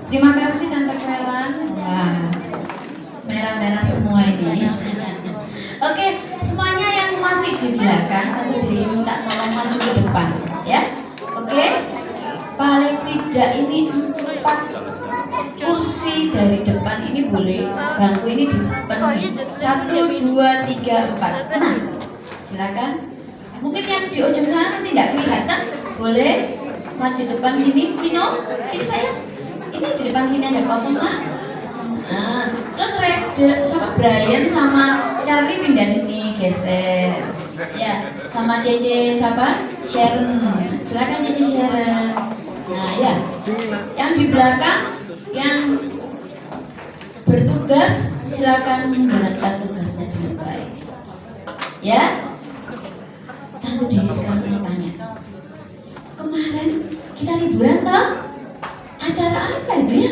Terima kasih Tante Kwelan. Wah, merah-merah semua ini. Oke, semuanya yang masih di belakang, Tante Dewi minta tolong maju ke depan, ya. Oke, paling tidak ini 4 kursi dari depan ini boleh, bangku ini dipenuhi. 1, 2, 3, 4. Nah, silakan. Mungkin yang di ujung sana nanti tidak kelihatan, boleh maju depan sini. Vino, sini sayang. Ini di depan sini ada kosong lah. Nah, terus Rede sama Brian sama Charlie pindah sini, geser. Ya, sama Cece siapa? Sharon. Silakan Cece Sharon. Nah, ya. Yang di belakang yang bertugas silakan menjalankan tugasnya dengan baik. Ya. Tante Dewi sekarang mau tanya. Kemarin kita liburan toh? Acara apa itu ya?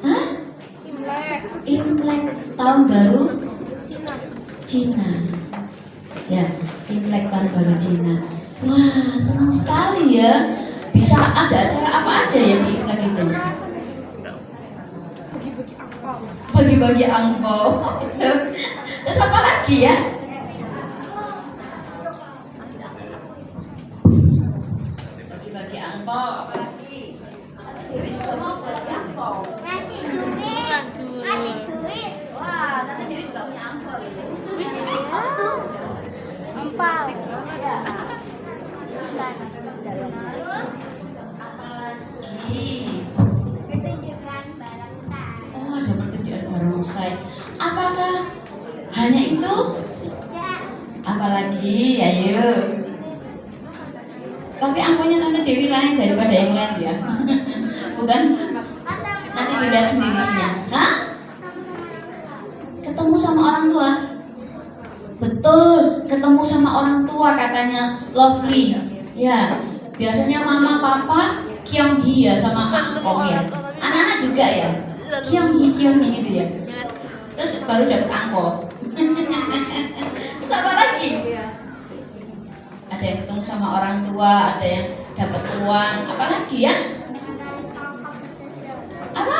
Hah? Imlek tahun baru Cina. Ya, Imlek tahun baru Cina. Wah, senang sekali ya. Bisa ada acara apa aja ya di Imlek itu? Bagi-bagi angpau. Terus apa lagi ya? Bagi-bagi angpau, apa lagi? Dewi juga mau bagi angpau. Ngasih duit. Wah, Tante Dewi juga punya angpau ini. Apa tuh? Empal. Ya. Terus apa lagi? Pertunjukan barongsai. Oh, ada pertunjukan barongsai. Apakah hanya itu? Tidak. Apalagi? Ayo. Tapi angpaunya Tante Dewi lain daripada yang lain ya. Bukan? Nanti dilihat sendiri sih. Hah? Ketemu sama orang tua. Betul, ketemu sama orang tua katanya Lovely. Ya, biasanya mama papa Kyonghi ya sama angpau ya. Anak-anak juga ya. Kyonghi gitu ya. Terus baru dapat angpau. Terus apa lagi? Ada yang ketemu sama orang tua, ada yang dapat uang, apa lagi ya? Apa?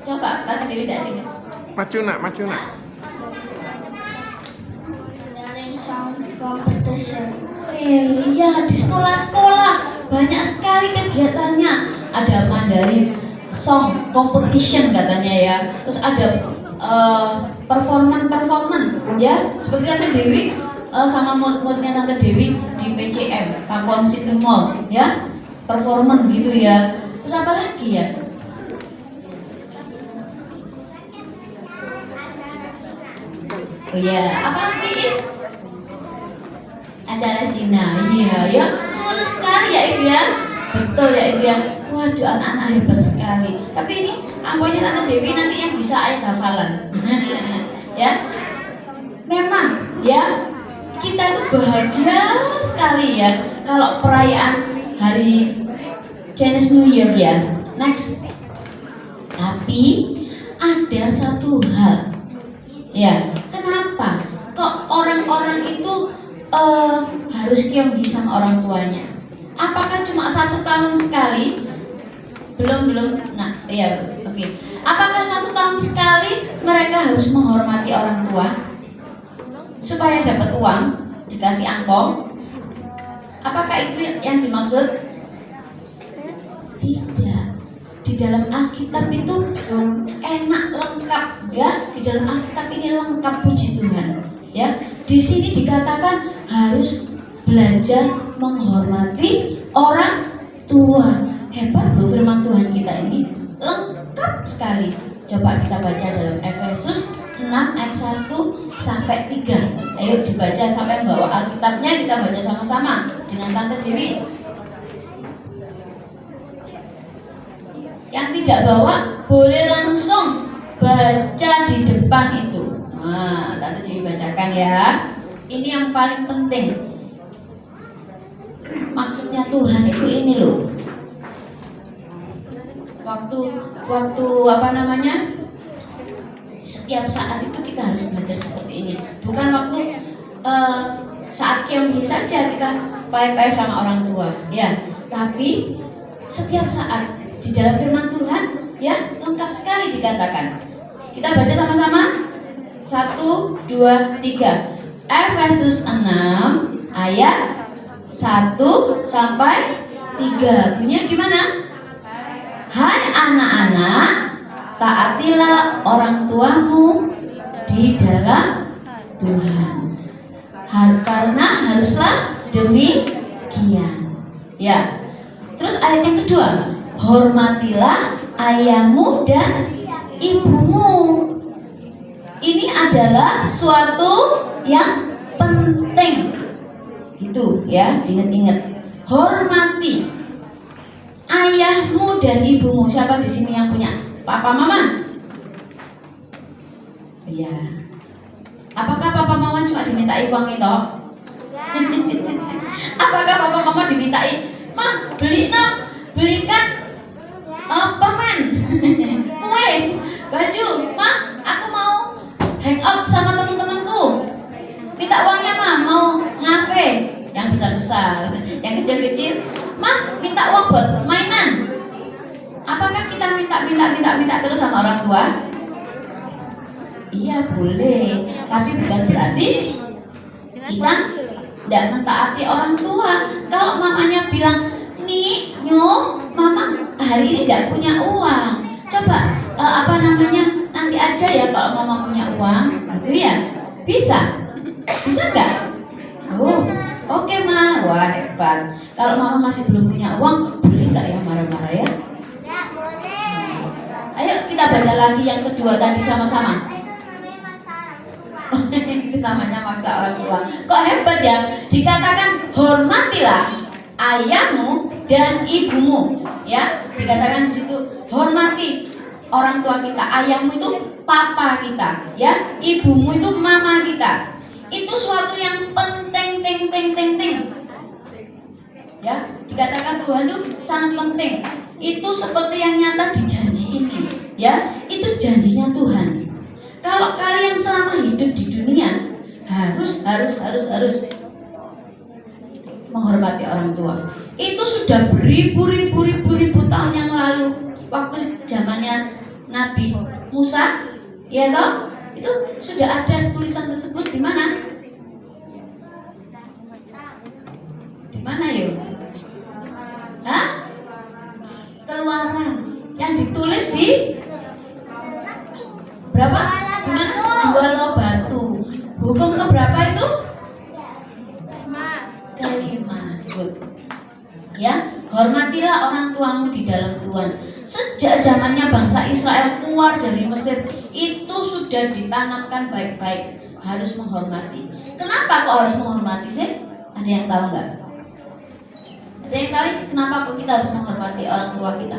Coba Tante Dewi tidak dengar. Maju nak. Dari song competition. Iya, di sekolah-sekolah banyak sekali kegiatannya. Ada Mandarin Song Competition katanya ya. Terus ada performan ya. Seperti Tante Dewi sama muridnya Tante Dewi di PCM, Pakon City Mall ya. Performan gitu ya. Terus apa lagi ya? Oh iya, apa lagi? Acara Cina, iya ya, senang sekali ya Ibu ya. Betul ya Ibu ya. Waduh, anak-anak hebat sekali. Tapi ini angpaunya Tante Dewi nanti yang bisa ayat hafalan. Ya, memang ya kita tuh bahagia sekali ya kalau perayaan hari Chinese New Year ya. Next. Tapi ada satu hal. Ya, kenapa kok orang-orang itu harus Kyonggi sama orang tuanya? Apakah cuma 1 tahun sekali? Belum. Nah, iya, oke. Apakah 1 tahun sekali mereka harus menghormati orang tua supaya dapat uang, dikasih angpau? Apakah itu yang dimaksud? Tidak. Di dalam Alkitab itu enak, lengkap ya. Di dalam Alkitab ini lengkap, puji Tuhan ya. Di sini dikatakan harus belajar menghormati orang tua. Hebat loh firman Tuhan kita ini, lengkap sekali. Coba kita baca dalam Efesus 6 ayat 1 sampai 3. Ayo dibaca, sampai bawa Alkitabnya, kita baca sama-sama dengan Tante Dewi. Yang tidak bawa boleh langsung baca di depan itu. Nah, Tante Dewi bacakan ya. Ini yang paling penting. Maksudnya Tuhan itu ini loh. Waktu apa namanya? Setiap saat itu kita harus belajar seperti ini. Bukan waktu saat Kyonggi saja kita payah-payah sama orang tua, ya. Tapi setiap saat di dalam firman Tuhan ya lengkap sekali dikatakan. Kita baca sama-sama. 1, 2, 3. Efesus 6 ayat 1 sampai 3. Bunyinya gimana? Hai anak-anak, taatilah orang tuamu di dalam Tuhan. Karena haruslah demikian. Ya. Terus ayat yang kedua, hormatilah ayahmu dan ibumu. Ini adalah suatu yang penting. Itu ya, diingat-ingat. Hormati ayahmu dan ibumu. Siapa di sini yang punya papa mama? Iya. Apakah papa mama cuma dimintai uang itu? Apakah papa mama dimintai, "Ma, belikan permen, kue, baju, Ma, aku mau hangout sama teman-temanku. Minta uangnya, Ma, mau ngafe." Yang besar-besar, yang kecil-kecil, "Ma, minta uang buat mainan." Apakah kita minta terus sama orang tua? Iya, boleh, tapi bukan berarti kita tidak mentaati orang tua. Kalau mamanya bilang, "Nih, mama hari ini tidak punya uang. Coba nanti aja ya kalau mama punya uang." Gitu ya? Bisa? Bisa nggak? Oh, oke, Ma. Wah, hebat. Kalau mama masih belum punya uang, boleh nggak ya marah-marah ya? Ya, boleh. Ayo kita baca lagi yang kedua tadi sama-sama. Itu namanya maksa orang tua. Kok hebat ya? Dikatakan hormatilah ayahmu dan ibumu. Ya, dikatakan di situ hormati orang tua kita. Ayahmu itu papa kita, ya. Ibumu itu mama kita. Itu suatu yang penting. Ya, dikatakan Tuhan itu sangat penting. Itu seperti yang nyata di janji ini, ya. Itu janjinya Tuhan. Kalau kalian selama hidup di dunia harus menghormati orang tua. Itu sudah beribu tahun yang lalu, waktu zamannya Nabi Musa, ya toh? Itu sudah ada tulisan tersebut di mana? Di mana yuk? Hah? Keluaran. Yang ditulis di berapa? Di mana? 2 loh batu. Hukum keberapa itu? 5. Good. Ya, hormatilah orang tuamu di dalam Tuhan. Sejak zamannya bangsa Israel keluar dari Mesir, itu sudah ditanamkan baik-baik, harus menghormati. Kenapa kok harus menghormati sih? Ada yang tahu nggak? Ada yang tahu kenapa kok kita harus menghormati orang tua kita?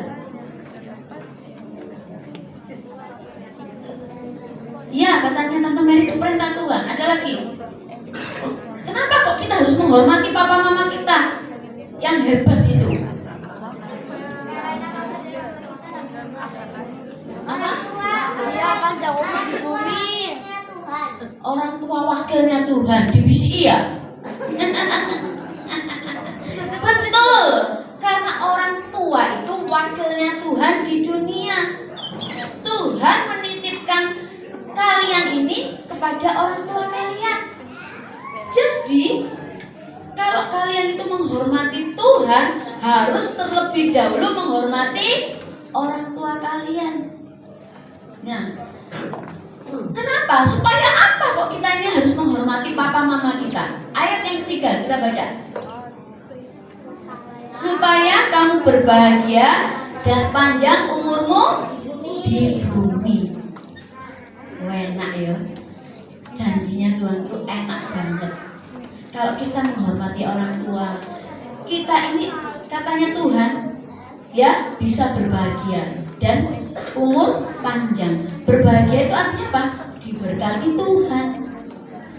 Iya, katanya Tante Mary itu perintah Tuhan. Ada lagi. Kenapa kok kita harus menghormati papa mama kita? Yang hebat itu. Apa? Dia akan jauh di bumi. Orang tua wakilnya Tuhan di BCI ya? Betul. Karena orang tua itu wakilnya Tuhan di dunia. Tuhan menitipkan kalian ini kepada orang tua kalian. Jadi kalau kalian itu menghormati Tuhan, harus terlebih dahulu menghormati orang tua kalian. Nah, kenapa? Supaya apa kok kita ini harus menghormati papa mama kita? Ayat yang ketiga kita baca. Supaya kamu berbahagia dan panjang umurmu di bumi. Enak ya. Janjinya Tuhan itu enak banget. Kalau kita menghormati orang tua, kita ini katanya Tuhan ya bisa berbahagia dan umur panjang. Berbahagia itu artinya apa? Diberkati Tuhan.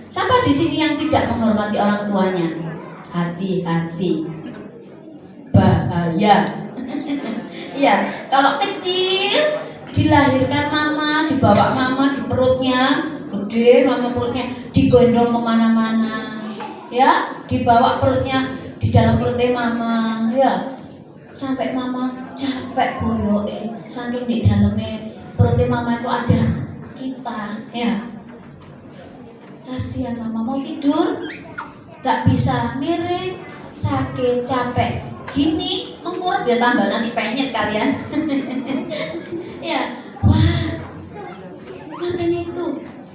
Siapa di sini yang tidak menghormati orang tuanya? Hati-hati. Bahaya. Ya, kalau kecil dilahirkan mama, dibawa mama di perutnya, gede mama perutnya, digendong kemana-mana, ya, dibawa perutnya di dalam perutnya mama, ya, sampai mama capek boyoke, saking di dalamnya perutnya mama itu ada kita, ya. Kasihan mama mau tidur, gak bisa, miring, sakit, capek, gini, mengkurap ya tambah nanti penyet kalian. Ya, wah, makanya itu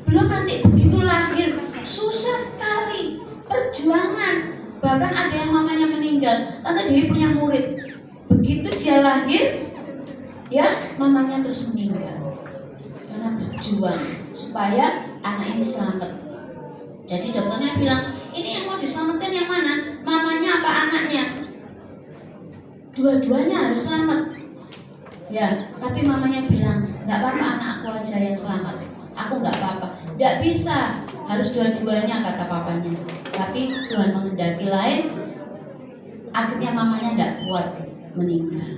belum nanti begitu lahir susah sekali perjuangan, bahkan ada yang mamanya meninggal. Tante Dewi punya murid, begitu dia lahir ya mamanya terus meninggal karena berjuang supaya anak ini selamat. Jadi dokternya bilang, ini yang mau diselamatkan yang mana, mamanya apa anaknya? Dua-duanya harus selamat. Ya, tapi mamanya bilang, nggak apa-apa anakku aja yang selamat, aku nggak apa-apa. Nggak bisa, harus dua-duanya kata papanya. Tapi Tuhan menghendaki lain, akhirnya mamanya nggak kuat, meninggal.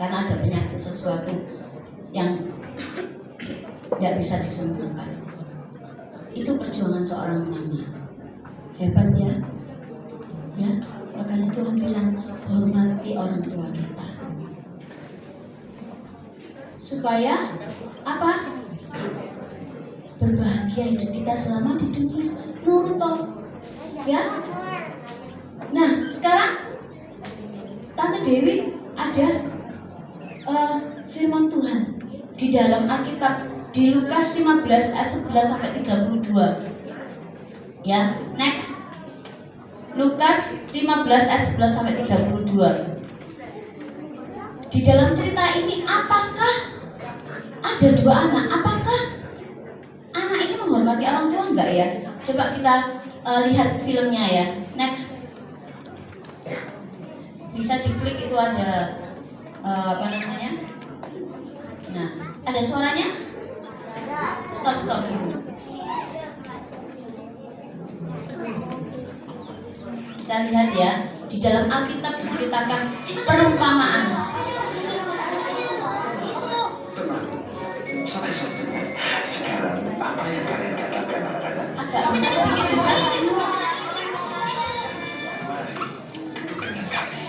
Karena ada penyakit sesuatu yang nggak bisa disembuhkan. Itu perjuangan seorang mama. Hebat ya. Ya, makanya Tuhan bilang, hormati orang tua kita. Supaya apa? Berbahagia hidup kita selama di dunia. Nurut toh. Ya. Nah, sekarang Tante Dewi ada firman Tuhan di dalam Alkitab di Lukas 15 ayat 11 sampai 32. Ya, next. Lukas 15 ayat 11 sampai 32. Di dalam cerita ini apakah ada dua anak? Apakah anak ini menghormati orang tua enggak ya? Coba kita lihat filmnya ya. Next. Bisa diklik, itu ada apa namanya? Nah, ada suaranya? Stop dulu. Kita lihat ya, di dalam Alkitab diceritakan perumpamaan. Sekarang apa yang kalian katakan anak-anak? Agak bisa sedikit besar. Mari duduk dengan kami.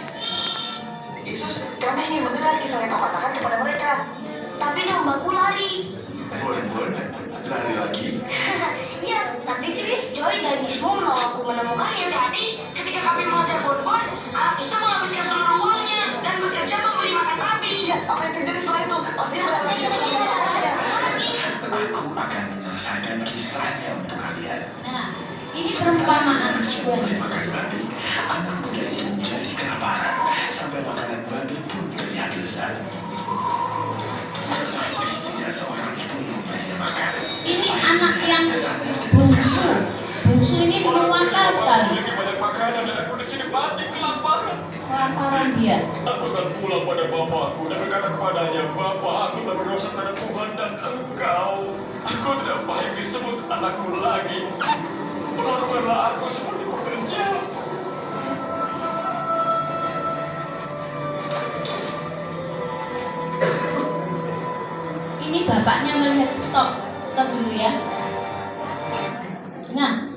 Yesus, kami ingin mendengar kisah yang kau katakan kepada mereka. Tapi nambaku lari. Bon, lari lagi. Ya, tapi Chris, Joy, dan Gismo menolakku menemukannya. Jadi, ketika kami mengajar Bon, kita menghabiskan seluruh uangnya dan bekerja memberi makan babi. Ya, apa yang terjadi setelah itu? Pasti berarti kita mengatakannya. Aku akan menyelesaikan kisahnya untuk kalian. Nah, ini perumpamaan Mulai Yesus. makan babi, anak muda itu menjadi kelaparan sampai makanan babi pun terlihat lezat. Tetapi tidak seorang pun memberinya makan. Ini anak yang bungsu. Bungsu ini menuakal sekali. Banyak makanan dan aku di sini mati kelaparan. Kelaparan dia. Aku akan pulang pada bapakku dan berkata kepadanya, Bapa, aku telah berdosa pada Tuhan dan Engkau. Aku tidak baik disebut anakku lagi. Perlakukanlah aku seperti pekerja. Ini bapaknya melihat, stop dulu ya. Nah,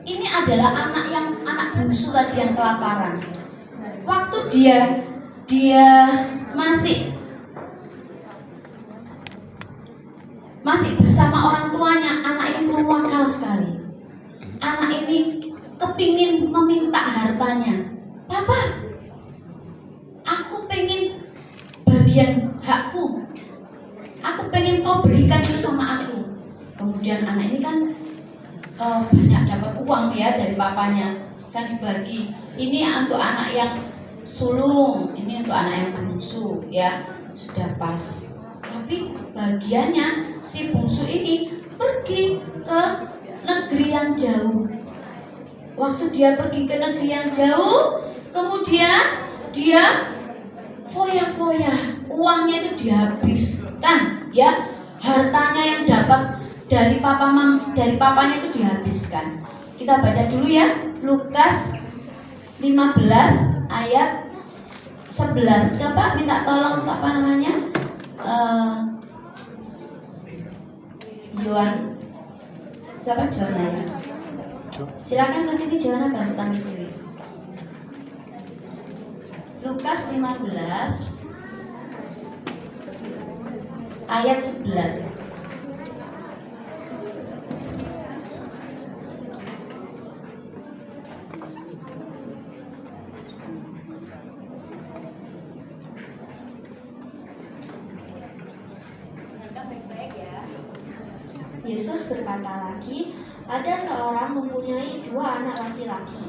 ini adalah anak bungsu tadi yang kelaparan. Waktu dia masih bersama orang tuanya, anak ini menuakal sekali. Anak ini kepingin meminta hartanya. Papa, aku pengen bagian hakku. Aku pengen kau berikan itu sama aku. Kemudian anak ini kan banyak dapat uang ya dari papanya, kan dibagi. Ini untuk anak yang sulung, ini untuk anak yang bungsu ya, sudah pas. Tapi bagiannya si bungsu ini pergi ke negeri yang jauh. Waktu dia pergi ke negeri yang jauh, kemudian dia foya-foya, uangnya itu dihabiskan ya, hartanya yang dapat dari papanya itu dihabiskan. Kita baca dulu ya, Lukas 15 ayat 11. Coba minta tolong siapa namanya? Yohan. Siapa Joana ya? Silakan ke sini Joana, bantu kami dulu. Lukas 15 ayat 11. Yesus berkata lagi, ada seorang mempunyai 2 anak laki-laki.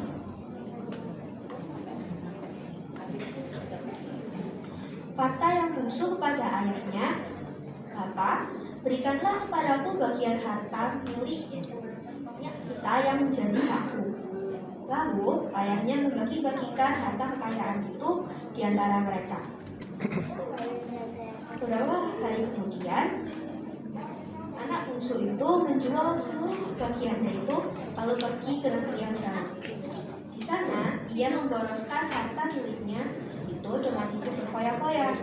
Kata yang bungsu kepada ayahnya, "Bapa, berikanlah kepadaku bagian harta milik kita yang menjadi hakku." Lalu ayahnya membagi-bagikan harta kekayaan itu di antara mereka. Beberapa hari kemudian, anak bungsu itu menjual seluruh bagiannya itu lalu pergi ke negeri yang jauh. Di sana ia memboroskan harta miliknya itu dengan hidup berfoya-foya.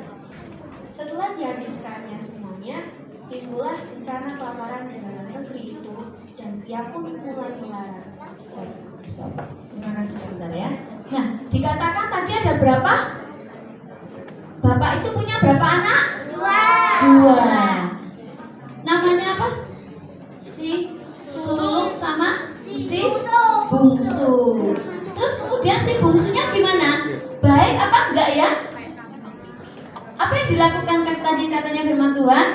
Setelah dihabiskannya semuanya, timbullah bencana kelaparan di dalam negeri itu dan ia pun mulai melarat. Stop. Terima kasih sebentar ya. Nah, dikatakan tadi ada berapa? Bapak itu punya berapa anak? 2. Namanya apa? Si sulung sama si bungsu. Terus kemudian si bungsunya gimana? Baik apa enggak ya? Apa yang dilakukan tadi katanya firman Tuhan?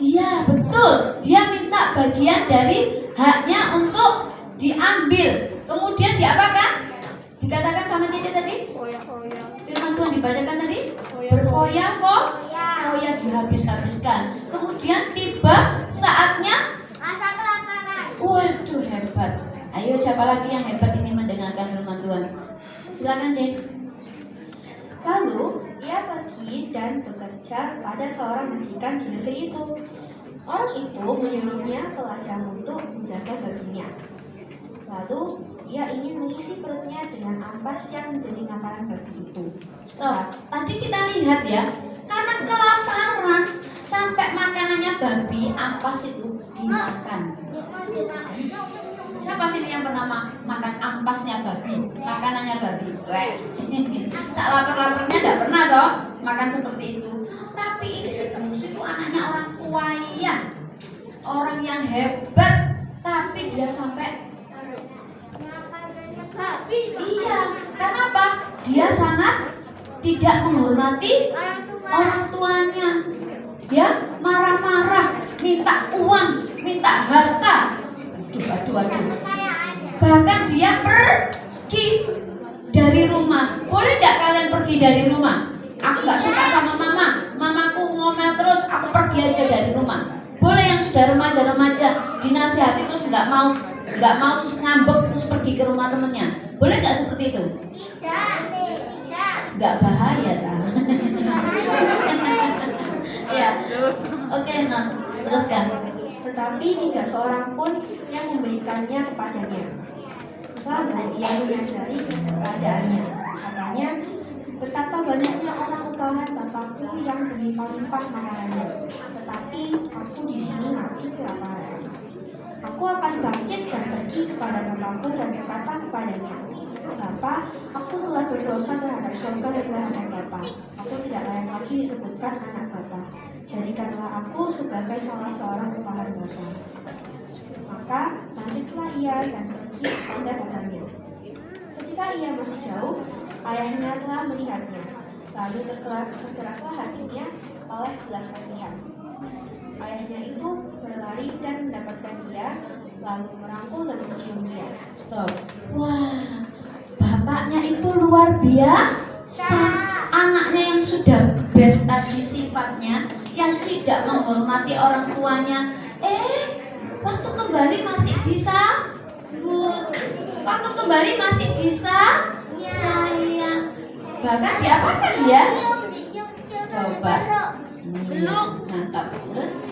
Iya betul. Dia minta bagian dari haknya untuk diambil. Kemudian diapakan? Dikatakan sama Cici tadi? Firman Tuhan dibacakan tadi? Berfoya-foya, dihabis-habiskan. Kemudian tiba saatnya Masa kelaparan. waduh hebat. Ayo siapa lagi yang hebat ini mendengarkan firman Tuhan? Silakan Cici. Lalu ia pergi dan bekerja pada seorang majikan di negeri itu. Orang itu menyuruhnya ke ladang untuk menjaga baginya. Lalu ia ingin mengisi perutnya dengan ampas yang menjadi makanan bagi itu. Stop. Tadi kita lihat ya, karena kelaparan sampai makanannya babi, ampas itu dimakan. Siapa sih yang pernah makan ampasnya babi, makanannya babi? Saat lapar-laparnya tidak pernah toh makan seperti itu. Tapi ini si bungsu itu anaknya orang kaya, orang yang hebat, tapi dia sampai iya. Kenapa? Dia sangat tidak menghormati orang tuanya. Ya, marah-marah, minta uang, minta harta. Aduh. Bahkan dia pergi dari rumah. Boleh tidak kalian pergi dari rumah? Aku gak suka sama mama. Mamaku ngomel terus, aku pergi aja dari rumah. Boleh yang sudah remaja-remaja dinasihati terus nggak mau terus ngambek terus pergi ke rumah temennya. Boleh nggak seperti itu? Tidak. Nggak bahaya tak? Ya. Oke, Non. Teruskan. Tetapi tidak seorang pun yang memberikannya kepadanya. Lalu ia menyadari keadaannya. Katanya, betapa banyaknya orang upahan bapakku yang berlimpah-limpah makanannya, tetapi aku di sini mati kelaparan. Aku akan bangkit dan pergi kepada bapakku dan berkata kepadanya, Bapa, aku telah berdosa terhadap surga dan terhadap Bapa. Aku tidak layak lagi disebutkan anak Bapa. Jadikanlah aku sebagai salah seorang upahan Bapa. Maka bangkitlah ia dan pergi kepada bapaknya. Ketika ia masih jauh, ayahnya telah melihatnya. Lalu tergeraklah hatinya oleh belas kasihan. Ayahnya itu berlari dan mendapatkan dia, lalu merangkul dan mencium dia. Stop. Wah, bapaknya itu luar biasa. Anaknya yang sudah bad tadi sifatnya, yang tidak menghormati orang tuanya. Waktu kembali masih disambut. Waktu kembali masih disayang. Bahkan diapakan ya? Coba. Mantap. Terus?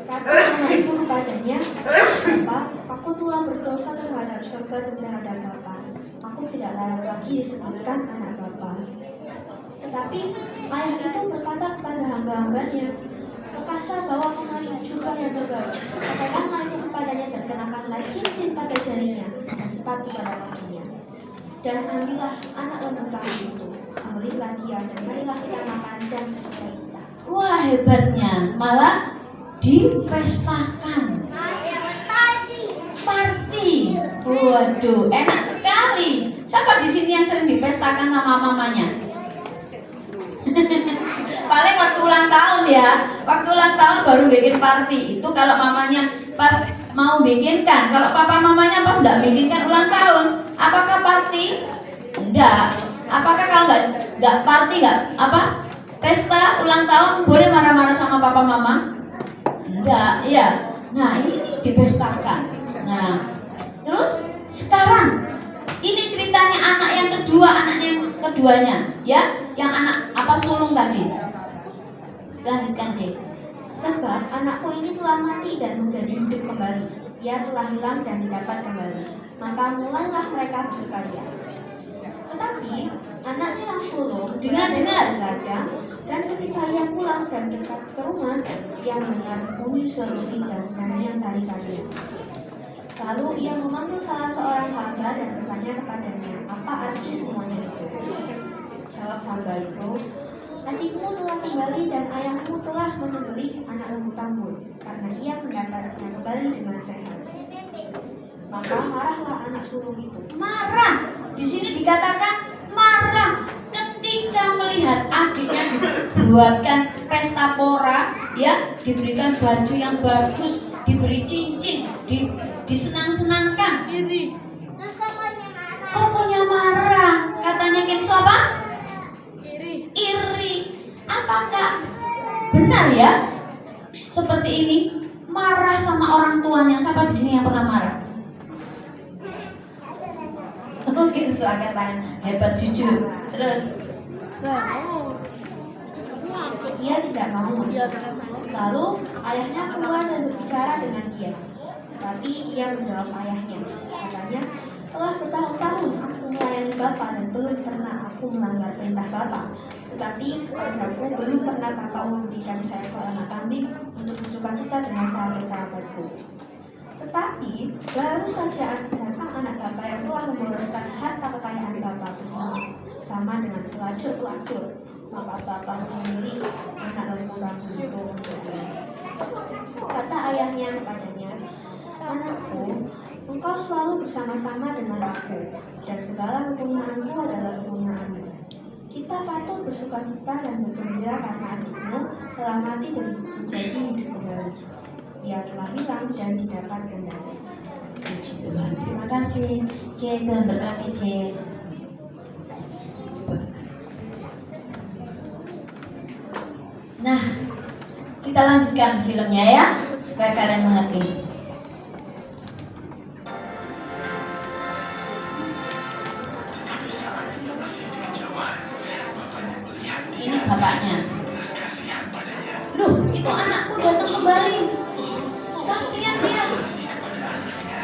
Kata anak itu kepadanya, Bapa, aku telah berdosa terhadap surga dan terhadap Bapa. Aku tidak layak lagi disebutkan anak Bapa. Tetapi ayah itu berkata kepada hamba-hambanya, Lekaslah bawa kemari yang terbaik. Katakanlah itu kepadanya dan kenakanlah cincin pada jarinya dan sepatu pada kakinya. Dan ambillah anak lembu tahun itu, sembelihlah dia dan marilah kita makan dan bersukacita. Wah, hebatnya, malah dipestakan. Party. Waduh, enak sekali. Siapa di sini yang sering dipestakan sama mamanya? Paling waktu ulang tahun ya. Waktu ulang tahun baru bikin party. Itu kalau mamanya pas mau bikinkan. Kalau papa mamanya pas enggak bikinkan ulang tahun, apakah party? Enggak. Apakah kalau enggak party, pesta ulang tahun boleh marah-marah sama papa mama? Enggak, iya. Nah, ini dipestakan. Nah, terus sekarang ini ceritanya anak yang kedua, anaknya yang keduanya, ya, yang anak apa sulung tadi. Lanjutkan, C. Sebab anakku ini telah mati dan menjadi hidup kembali. Ia telah hilang dan didapat kembali. Maka mulailah mereka bersukaria. Tetapi anaknya yang sulung Dengar. begadang, dan ketika ia pulang dan dekat ke rumah, ia mendengar bunyi seruling dan nyanyian tari-tarian. Lalu ia memanggil salah seorang hamba dan bertanya kepadanya, apa arti semuanya itu? Jawab hamba itu, adikmu telah kembali dan ayahmu telah menyembelih anak lembu tambun, karena ia mendapatnya kembali dengan sehat. Maka marahlah anak sulung itu. Marah. Di sini dikatakan marah ketika melihat adiknya dibuatkan pesta pora, ya, diberikan baju yang bagus, diberi cincin, disenang-senangkan. Pokoknya marah. Katanya Kenzo apa? Iri. Apakah benar ya? Seperti ini marah sama orang tuanya. Siapa di sini yang pernah marah? Mungkin angkat tangan, hebat, jujur. Terus Ia tidak mau. Lalu ayahnya keluar dan berbicara dengan dia. Tapi ia menjawab ayahnya. Katanya, telah bertahun-tahun aku melayani Bapa dan belum pernah aku melanggar perintah Bapa. Tetapi kepadaku belum pernah Bapa memberikan seekor anak kambing untuk bersukacita dengan sahabat-sahabatku. Tetapi baru saja datang anak Bapa yang telah memboroskan harta kekayaan Bapa bersama dengan pelacur-pelacur. Maka Bapa memilih anak lembu tambun itu untuk dia. Kata ayahnya kepadanya, anakku, engkau selalu bersama-sama dengan aku, dan segala kepunyaanku adalah kepunyaanmu. Kita patut bersukacita dan bergembira karena adikmu telah mati dan menjadi hidup kembali. Ia telah hilang dan didapat kembali. puji Tuhan. Terima kasih, C. Tuhan berkati, C. Nah, kita lanjutkan filmnya ya, supaya kalian mengerti. Tetapi saat dia masih di kejauhan, bapaknya melihat dia. Ini bapaknya. Belas kasihan padanya. Loh, itu anakku datang kembali. Kasihan dia. Lagi kepada anaknya.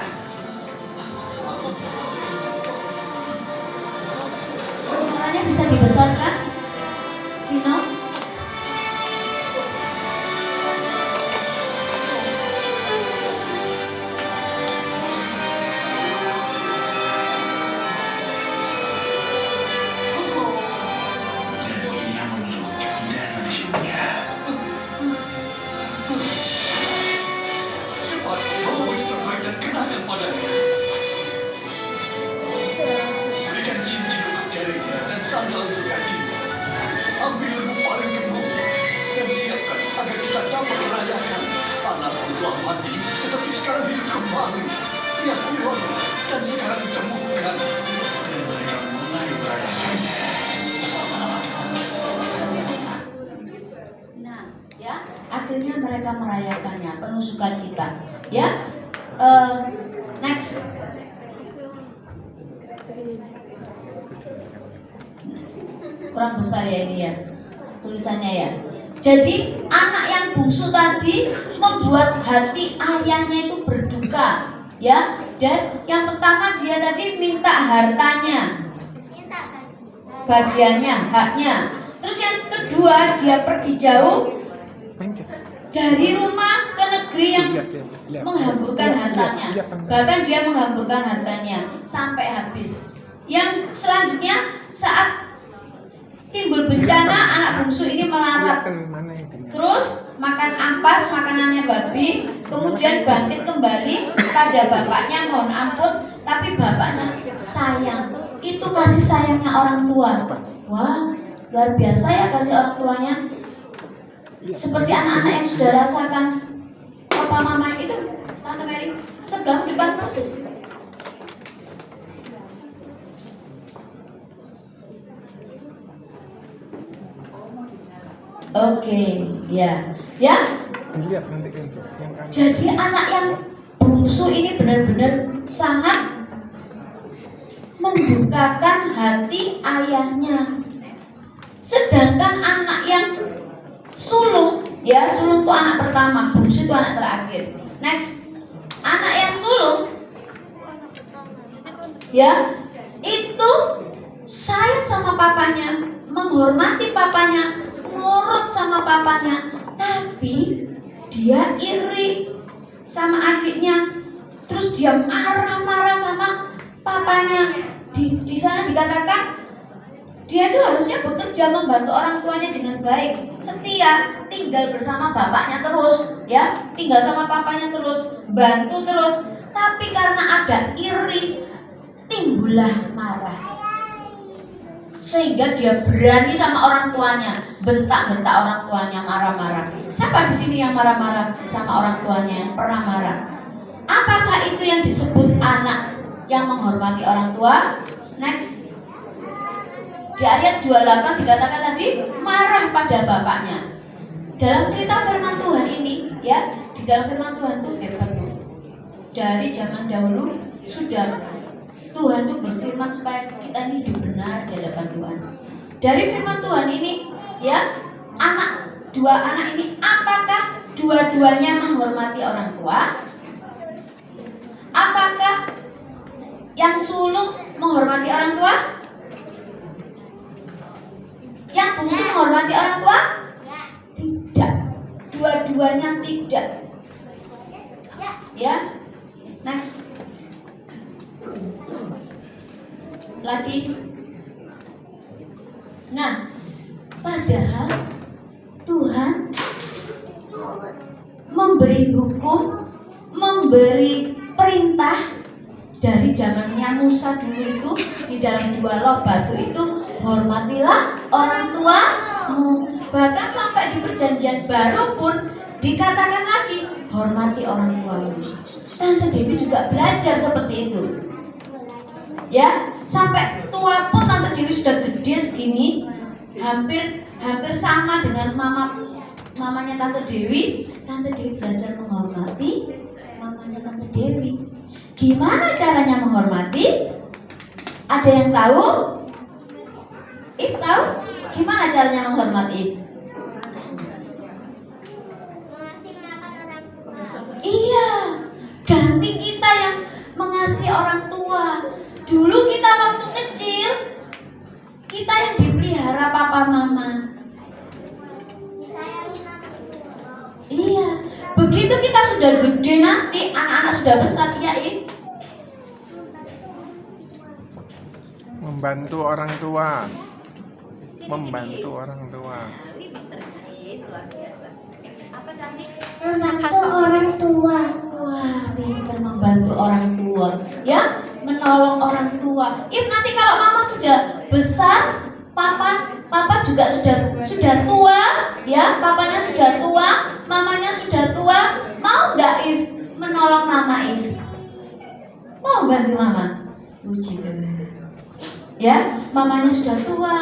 Suaranya bisa dibesarkan, Vino? Dan ia memeluk dan menciumnya. Cepat, bawa baju terbaik dan kenakan padanya. Berikan cincin untuk jarinya dan sandal untuk kakinya. Ambil lembu paling gemuk dan siapkan agar kita dapat merayakan. Anakku telah mati, tetapi sekarang hidup kembali. Ia hilang dan sekarang ditemukan. Dan mereka mulai merayakannya. Nah, ya, akhirnya mereka merayakannya penuh sukacita. Ya, next. Kurang besar ya ini ya, tulisannya ya. Jadi anak yang bungsu tadi membuat hati ayahnya itu berduka, ya. Dan yang pertama dia tadi minta hartanya, bagiannya, haknya. Terus yang kedua dia pergi jauh dari rumah ke negeri menghamburkan hartanya. Bahkan dia menghamburkan hartanya sampai habis. Yang selanjutnya, saat timbul bencana, anak bungsu ini melarat, terus makan ampas makanannya babi, kemudian bangkit kembali pada bapaknya mohon ampun, tapi bapaknya sayang. Itu kasih sayangnya orang tua. Wah, luar biasa ya kasih orang tuanya. Seperti anak-anak yang sudah rasakan papa mama itu, Tante Mary, sebelah depan persis. Oke, ya. Jadi anak yang bungsu ini benar-benar sangat membukakan hati ayahnya. Sedangkan anak yang sulung, ya sulung itu anak pertama, bungsu itu anak terakhir. Next, anak yang sulung, ya itu sayang sama papanya, menghormati papanya, nurut sama papanya, tapi dia iri sama adiknya, terus dia marah-marah sama papanya. Di sana dikatakan dia itu harusnya bekerja membantu orang tuanya dengan baik, setia, tinggal bersama bapaknya terus, ya, tinggal sama papanya terus, bantu terus. Tapi karena ada iri, timbullah marah, sehingga dia berani sama orang tuanya, bentak-bentak orang tuanya, marah-marah. Siapa di sini yang marah-marah sama orang tuanya, yang pernah marah? Apakah itu yang disebut anak yang menghormati orang tua? Next. Di ayat 28 dikatakan tadi marah pada bapaknya. Dalam cerita firman Tuhan ini, ya, di dalam firman Tuhan itu hebat tuh. Dari zaman dahulu sudah Tuhan tuh berfirman supaya kita ini hidup benar di hadapan Tuhan. Dari firman Tuhan ini, ya, dua anak ini, apakah dua-duanya menghormati orang tua? Apakah yang sulung menghormati orang tua? Yang bungsu menghormati orang tua? Tidak. Dua-duanya tidak. Ya. Next. Lagi. Nah, padahal Tuhan memberi hukum, memberi perintah dari zamannya Musa dulu itu, di dalam 2 loh batu itu, hormatilah orang tuamu. Bahkan sampai di perjanjian baru pun dikatakan lagi, hormati orang tuamu. Tante Dewi juga belajar seperti itu, ya. Sampai tua pun Tante Dewi sudah gede segini, hampir sama dengan mamanya Tante Dewi. Tante Dewi belajar menghormati mamanya Tante Dewi. Gimana caranya menghormati? Ada yang tahu? Tahu? Gimana caranya menghormati? Iya, ganti kita yang mengasihi orang tua. Dulu kita waktu kecil, kita yang dipelihara papa mama. Iya, begitu kita sudah gede nanti, anak-anak sudah besar, ya membantu orang tua. Membantu orang tua. Ini pinter, luar biasa. Apa cantik? Membantu orang tua. Wah, pinter membantu orang tua, ya, menolong orang tua. Nanti kalau mama sudah besar, papa juga sudah tua, ya, papanya sudah tua, mamanya sudah tua, mau nggak menolong mama Mau bantu mama? Puji Tuhan. Ya, mamanya sudah tua,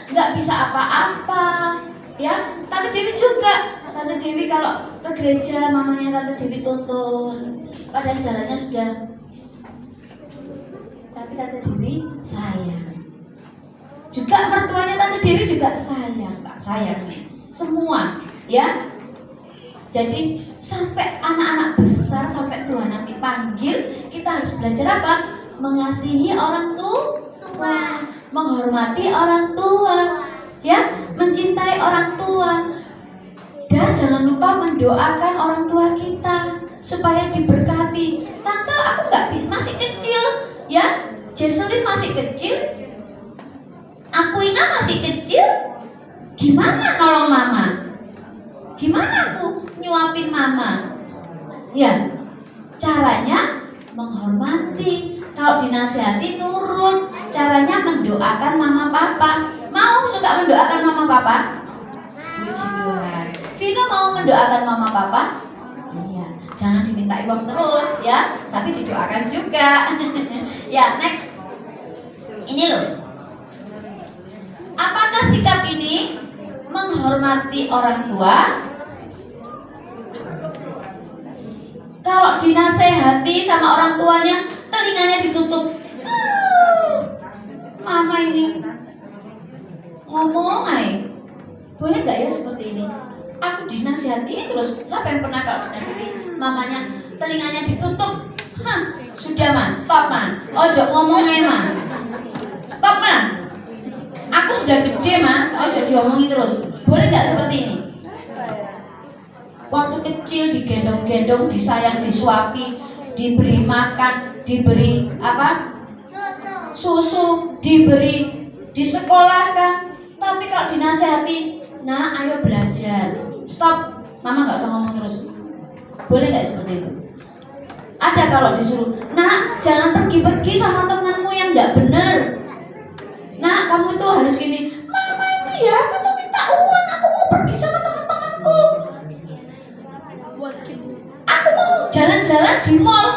nggak bisa apa-apa, ya. Tante Dewi juga. Tante Dewi kalau ke gereja, mamanya Tante Dewi tuntun, padahal jalannya sudah. Tapi Tante Dewi sayang. Juga mertuanya Tante Dewi juga sayang, tak sayang, semua, ya. Jadi sampai anak-anak besar, sampai Tuhan nanti panggil, kita harus belajar apa? Mengasihi orang tua, menghormati orang tua, ya, mencintai orang tua, dan jangan lupa mendoakan orang tua kita. supaya diberkati. Tante, aku nggak masih kecil, ya. Jesselyn masih kecil, Aquina masih kecil. Gimana nolong mama? Gimana aku nyuapin mama? Ya, caranya menghormati. Kalau dinasihati nurut. Caranya mendoakan mama papa. Mau suka mendoakan mama papa? Puji Tuhan. Vino mau mendoakan mama papa? Iya. Jangan diminta uang terus ya, tapi didoakan juga. Ya, next. Ini loh. Apakah sikap ini menghormati orang tua? Kalau dinasehati sama orang tuanya, telinganya ditutup. Mama ini ngomong aja. Boleh nggak ya seperti ini? Aku dinasihati terus. Siapa yang pernah kalau dinasihati mamanya telinganya ditutup? Sudah man, stop man. Ojo ngomong aja man. Stop man. Aku sudah gede man. Ojo diomongin terus. Boleh nggak seperti ini? Waktu kecil digendong-gendong, disayang, disuapi, diberi makan, diberi apa? Susu, diberi, disekolahkan. Tapi kalau dinasehati, nah ayo belajar. Stop, mama nggak usah ngomong terus. Boleh nggak seperti itu? Ada kalau disuruh, nak jangan pergi-pergi sama temanmu yang nggak benar. Nak kamu itu harus gini. Mama itu ya, aku tuh minta uang, aku mau pergi sama teman-temanku. Aku mau jalan-jalan di mall.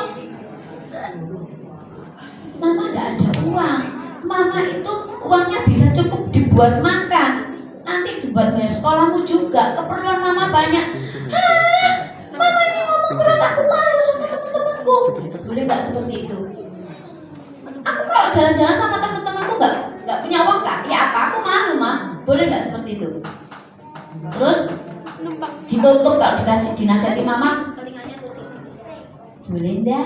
Mama nggak ada uang. Mama itu uangnya bisa cukup dibuat makan. Nanti dibuat bayar sekolahmu juga. Keperluan mama banyak. Mama ini ngomong terus, aku malu sama teman-temanku. Boleh nggak seperti itu? Aku kalau jalan-jalan sama teman-temanku nggak punya uang kak. Ya apa? Aku malu mah. Boleh nggak seperti itu? Terus ditutup kalau dikasih dinasihati mama. Telinganya tutup. Boleh enggak?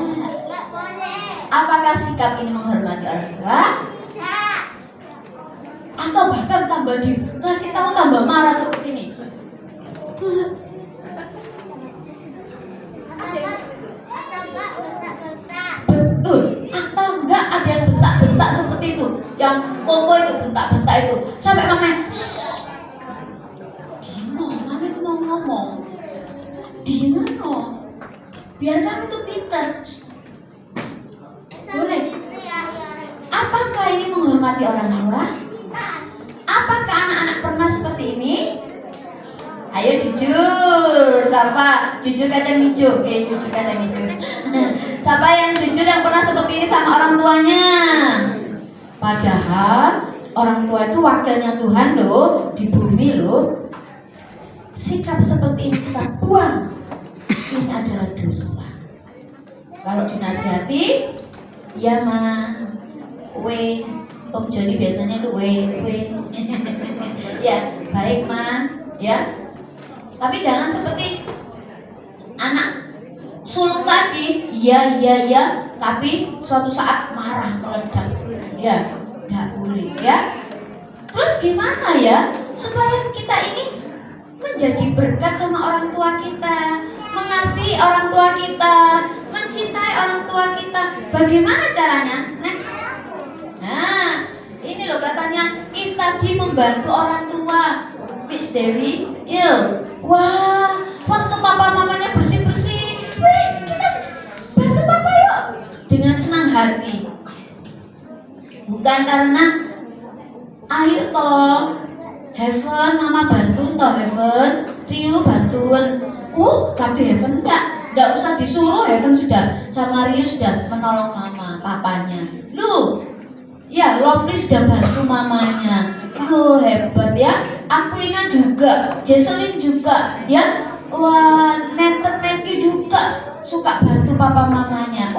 Apakah sikap ini menghormati orang tua? Atau bahkan tambah dikasih tahu tambah marah seperti ini? Betul. Atau enggak ada yang bentak-bentak seperti itu? Yang koko itu bentak-bentak itu sampai mamanya mama itu mau ngomong. Diam loh. Biarkan itu pintar. Boleh. Apakah ini menghormati orang tua? Apakah anak-anak pernah seperti ini? Ayo jujur. Siapa? Jujur kacang hijau. Jujur kacang hijau. Siapa yang jujur yang pernah seperti ini sama orang tuanya? Padahal orang tua itu wakilnya Tuhan loh di bumi loh. Sikap seperti ini kita buang. Ini adalah dosa. Kalau dinasihati, ya ma, Om Joni biasanya itu ya baik ma, ya. Tapi jangan seperti anak sulung tadi, ya, tapi suatu saat marah meledak, ya, nggak boleh, ya. Terus gimana ya supaya kita ini menjadi berkat sama orang tua kita, mengasihi orang tua kita, mencintai orang tua kita? Bagaimana caranya? Next. Nah, ini loh katanya if tadi membantu orang tua, Miss Dewi, wah, waktu papa mamanya bersih-bersih, kita bantu papa yuk, dengan senang hati. Bukan karena ayo toh Heaven, mama bantu toh Heaven, Rio bantuin. Tapi Heaven enggak usah disuruh. Heaven sudah sama Rio sudah menolong mama, papanya. Ya, Lovely sudah bantu mamanya. Hebat ya. Aquina juga, Jesselyn juga, ya. Wah, Nathan Matthew juga suka bantu papa mamanya.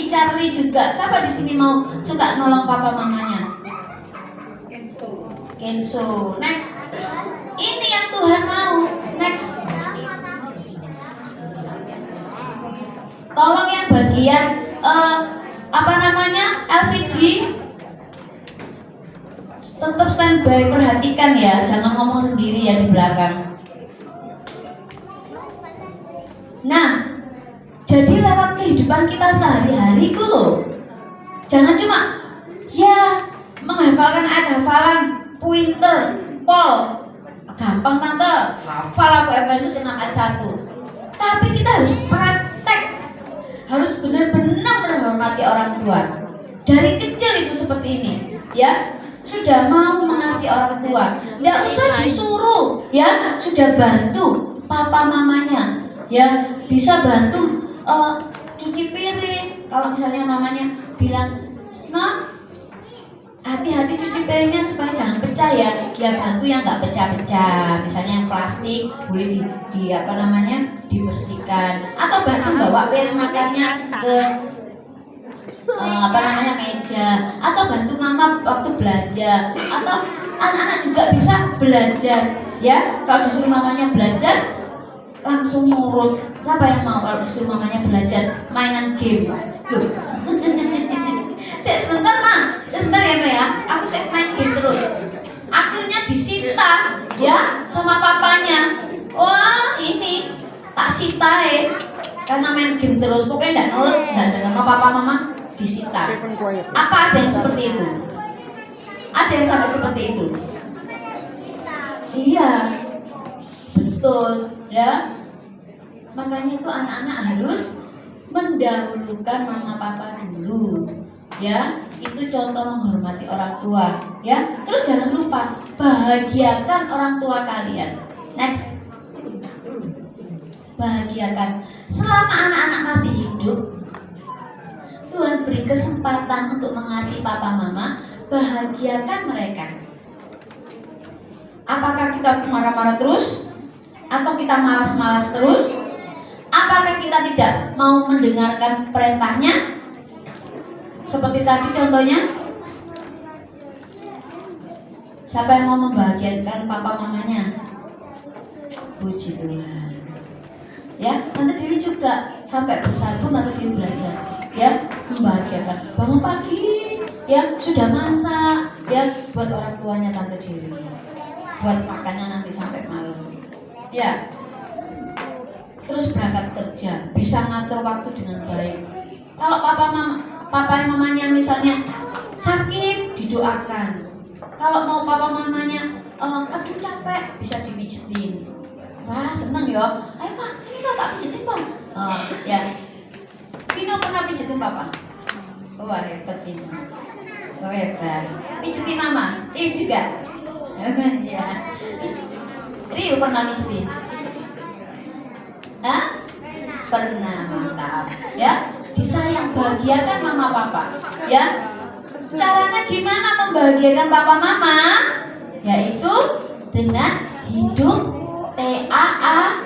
Charlie juga. Siapa di sini mau suka nolong papa mamanya? Kenzo. Next. Ini yang Tuhan mau. Next. Tolong yang bagian LCD tetap standby, perhatikan ya, jangan ngomong sendiri ya di belakang. Nah, jadi kehidupan kita sehari-hari itu loh. Jangan cuma ya menghafalkan ayat hafalan, pointer, pol, gampang tante, hafal aku Efesus 6 ayat 1. Tapi kita harus praktek, harus benar-benar menghormati orang tua. Dari kecil itu seperti ini, ya. Sudah mau mengasihi orang tua, nggak usah disuruh, ya. Sudah bantu papa mamanya, ya. Bisa bantu cuci piring. Kalau misalnya mamanya bilang, "Nah, hati-hati cuci piringnya supaya jangan pecah ya." Ya bantu yang nggak pecah-pecah. Misalnya yang plastik boleh dibersihkan. Atau bantu bawa piring makannya ke meja. Atau bantu mama waktu belanja. Atau anak-anak juga bisa belajar. Ya, kalau disuruh mamanya belajar langsung nurut. Siapa yang mau kalau disuruh mamanya belajar mainan game? Loh. Sebentar ya Mbak ya. Aku main game terus. Akhirnya disita ya sama papanya. Wah, ini tak sita karena main game terus. Pokoknya enggak nurut, enggak dengar sama papa mama, disita. Apa ada yang seperti itu? Ada yang sampai seperti itu? Iya. Betul, ya. Makanya itu anak-anak harus mendahulukan mama papa dulu. Ya, itu contoh menghormati orang tua, ya. Terus jangan lupa bahagiakan orang tua kalian. Next. Bahagiakan. Selama anak-anak masih hidup, Tuhan beri kesempatan untuk mengasihi papa mama, bahagiakan mereka. Apakah kita marah-marah terus? Atau kita malas-malas terus? Apakah kita tidak mau mendengarkan perintahnya? Seperti tadi contohnya, siapa yang mau membahagiakan papa mamanya? Puji Tuhan. Ya, Tante Dewi juga sampai besar pun Tante Dewi belajar, ya, membahagiakan. Bangun pagi, ya, sudah masak, ya, buat orang tuanya Tante Dewi, buat makannya nanti sampai malam, ya. Terus berangkat kerja, bisa ngatur waktu dengan baik. Kalau papa mamanya misalnya sakit, didoakan. Kalau mau papa mamanya aduh capek, bisa dipijetin. Wah seneng ya. Ayo pak, sini pak, tak pijetin pak. Ya, Vino pernah pijetin papa. Wah hebat ini. Oh hebat. Pijetin mama, juga. Ya. Rio pernah pijetin. Hah? Pernah, mantap. Ya. Disayang, bahagiakan mama papa, ya. Caranya gimana membahagiakan papa mama? Yaitu dengan hidup taat,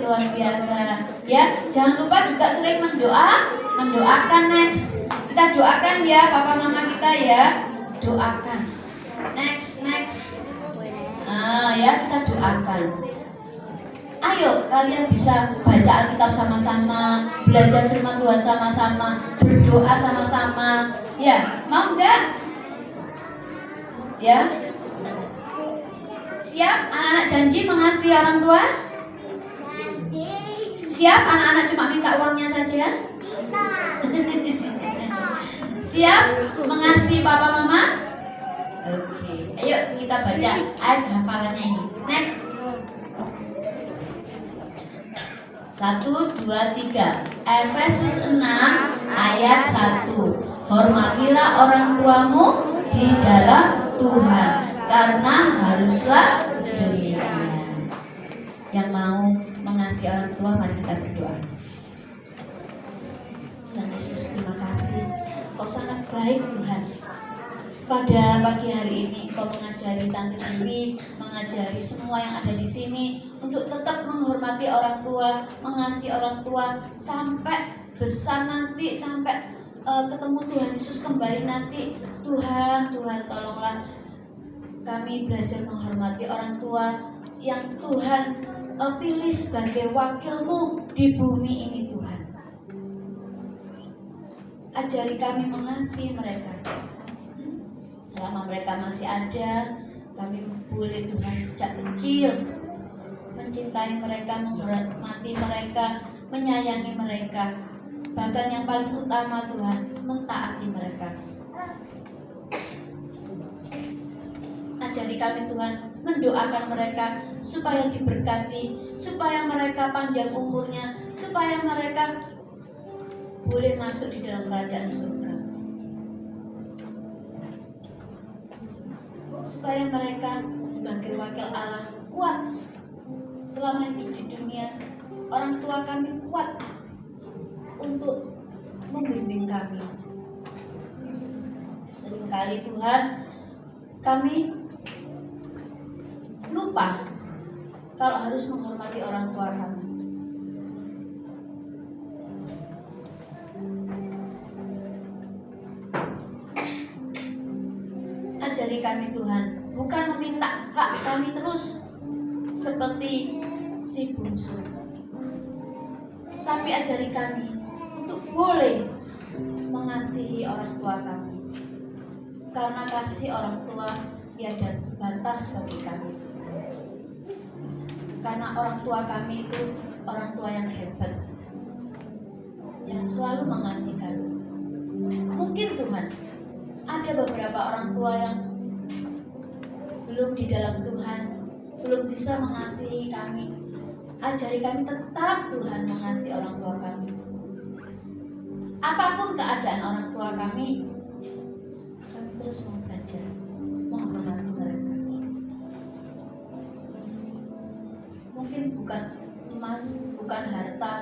luar biasa, ya. Jangan lupa juga sering mendoakan. Next, kita doakan ya papa mama kita ya, doakan. Next, ya kita doakan. Ayo kalian bisa baca Alkitab sama-sama, belajar firman Tuhan sama-sama, berdoa sama-sama. Ya, mau enggak? Ya. Siap anak-anak janji mengasihi orang tua? Siap anak-anak cuma minta uangnya saja? Siap mengasihi papa mama? Oke, ayo kita baca ayat hafalannya ini. Next. 1, 2, 3. Efesus 6 ayat 1. Hormatilah orang tuamu di dalam Tuhan, karena haruslah demikian. Yang mau mengasihi orang tua, mari kita berdoa. Tuhan Yesus, terima kasih. Kau sangat baik Tuhan. Pada pagi hari ini Kau mengajari Tante Dewi, mengajari semua yang ada di sini untuk tetap menghormati orang tua, mengasihi orang tua sampai besar nanti, sampai ketemu Tuhan Yesus kembali nanti. Tuhan tolonglah kami belajar menghormati orang tua yang Tuhan pilih sebagai wakil-Mu di bumi ini Tuhan. Ajari kami mengasihi mereka. Selama mereka masih ada, kami boleh Tuhan sejak kecil mencintai mereka, menghormati mereka, menyayangi mereka. Bahkan yang paling utama Tuhan, mentaati mereka. Ajari kami Tuhan, mendoakan mereka supaya diberkati, supaya mereka panjang umurnya, supaya mereka boleh masuk di dalam kerajaan surga, supaya mereka sebagai wakil Allah kuat selama hidup di dunia. Orang tua kami kuat untuk membimbing kami. Seringkali Tuhan, kami lupa kalau harus menghormati orang tua kami. Ajari kami Tuhan, bukan meminta hak kami terus seperti si bungsu, tapi ajari kami untuk boleh mengasihi orang tua kami, karena kasih orang tua tiada batas bagi kami. Karena orang tua kami itu orang tua yang hebat, yang selalu mengasihi kami. Mungkin Tuhan, ada beberapa orang tua yang belum di dalam Tuhan, belum bisa mengasihi kami. Ajari kami tetap Tuhan mengasihi orang tua kami. Apapun keadaan orang tua kami terus mau belajar menghormati mereka. Mungkin bukan emas, bukan harta,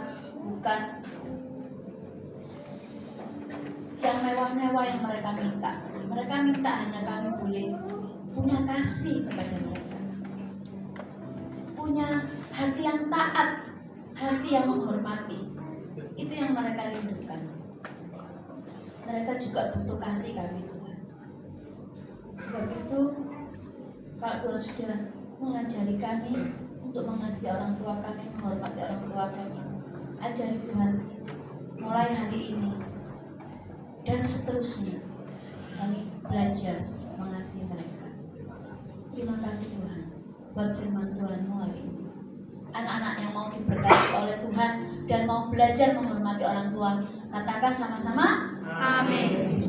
bukan yang mewah-mewah yang mereka minta. Mereka minta hanya kami boleh punya kasih kepada mereka, punya hati yang taat, hati yang menghormati. Itu yang mereka rindukan. Mereka juga butuh kasih kami Tuhan. Sebab itu, kalau Tuhan sudah mengajari kami untuk mengasihi orang tua kami, menghormati orang tua kami, ajari Tuhan mulai hari ini dan seterusnya kami belajar mengasihi mereka. Terima kasih Tuhan buat firman Tuhan-Mu hari ini. Anak-anak yang mau diberkati oleh Tuhan dan mau belajar menghormati orang tua, katakan sama-sama amin.